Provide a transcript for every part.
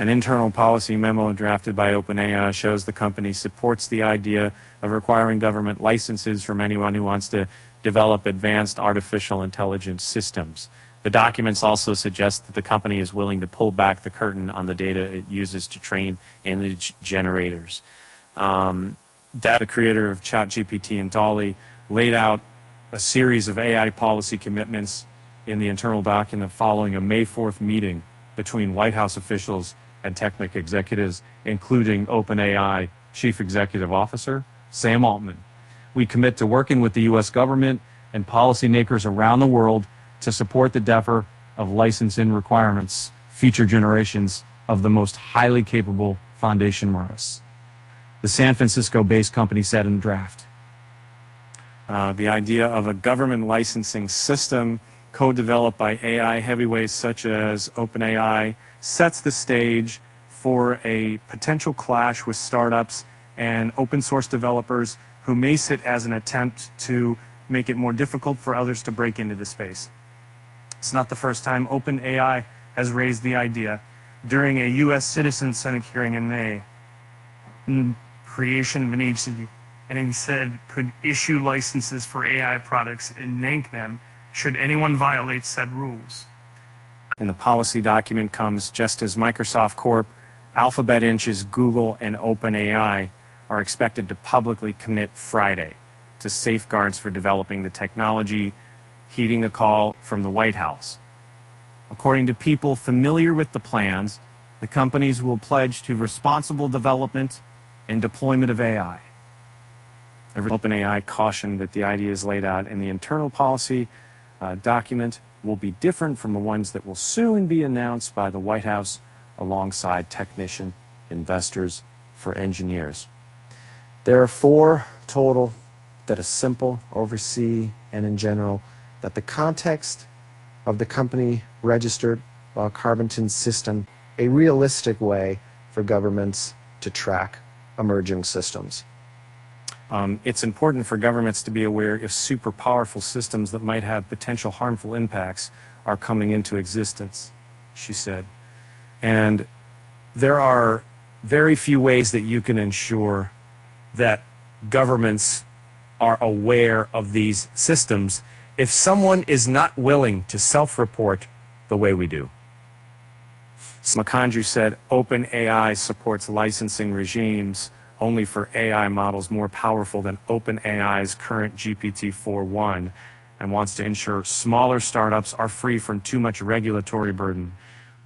An internal policy memo drafted by OpenAI shows the company supports the idea of requiring government licenses from anyone who wants to develop advanced artificial intelligence systems. The documents also suggest that the company is willing to pull back the curtain on the data it uses to train image generators. The creator of ChatGPT and DALL-E laid out a series of AI policy commitments in the internal document following a May 4th meeting between White House officials and technical executives, including OpenAI Chief Executive Officer Sam Altman. We commit to working with the U.S. government and policymakers around the world to support the defer of licensing requirements, future generations of the most highly capable foundation models, the San Francisco-based company said in the draft. The idea of a government licensing system co-developed by AI heavyweights such as OpenAI sets the stage for a potential clash with startups and open source developers who may sit as an attempt to make it more difficult for others to break into the space. It's not the first time OpenAI has raised the idea. During a U.S. Citizen Senate hearing in May, creation of an agency, and he said could issue licenses for AI products and rank them should anyone violate said rules. And the policy document comes just as Microsoft Corp, Alphabet Inch's Google, and OpenAI are expected to publicly commit Friday to safeguards for developing the technology, heeding a call from the White House. According to people familiar with the plans, the companies will pledge to responsible development and deployment of AI. OpenAI cautioned that the ideas laid out in the internal policy document will be different from the ones that will soon be announced by the White House alongside technician investors for engineers. There are 4 total that are simple, oversee, and in general, that the context of the company registered Carbonton system a realistic way for governments to track emerging systems. It's important for governments to be aware if super powerful systems that might have potential harmful impacts are coming into existence, she said. And there are very few ways that you can ensure that governments are aware of these systems if someone is not willing to self-report the way we do. Makandru said OpenAI supports licensing regimes only for AI models more powerful than OpenAI's current GPT-4.1 and wants to ensure smaller startups are free from too much regulatory burden.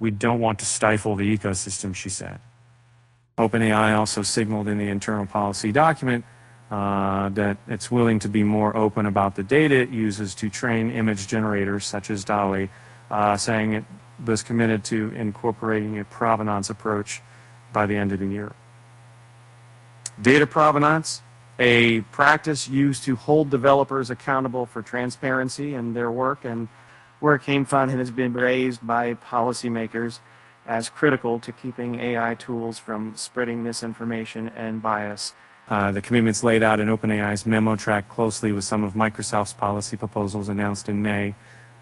We don't want to stifle the ecosystem, she said. OpenAI also signaled in the internal policy document that it's willing to be more open about the data it uses to train image generators such as DALL-E, saying it was committed to incorporating a provenance approach by the end of the year. Data provenance, a practice used to hold developers accountable for transparency in their work, and where it came from has been raised by policymakers as critical to keeping AI tools from spreading misinformation and bias. The commitments laid out in OpenAI's memo track closely with some of Microsoft's policy proposals announced in May.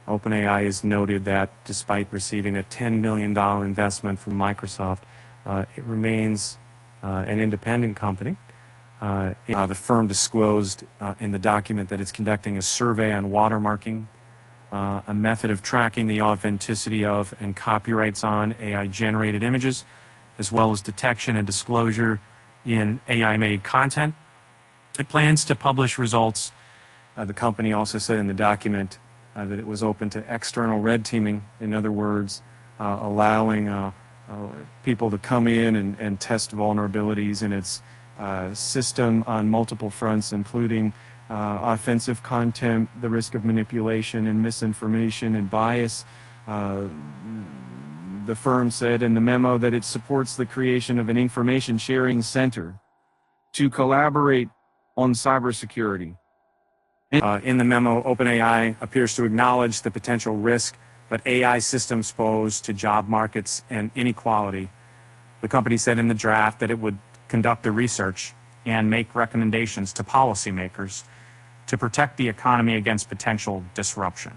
OpenAI has noted that despite receiving a $10 million investment from Microsoft, it remains an independent company. The firm disclosed in the document that it's conducting a survey on watermarking, a method of tracking the authenticity of and copyrights on AI-generated images, as well as detection and disclosure in AI-made content. It plans to publish results. The company also said in the document that it was open to external red teaming, in other words, allowing people to come in and test vulnerabilities in its system on multiple fronts, including offensive content, the risk of manipulation and misinformation and bias. The firm said in the memo that it supports the creation of an information sharing center to collaborate on cybersecurity. In the memo, OpenAI appears to acknowledge the potential risk that AI systems pose to job markets and inequality. The company said in the draft that it would conduct the research and make recommendations to policymakers to protect the economy against potential disruption.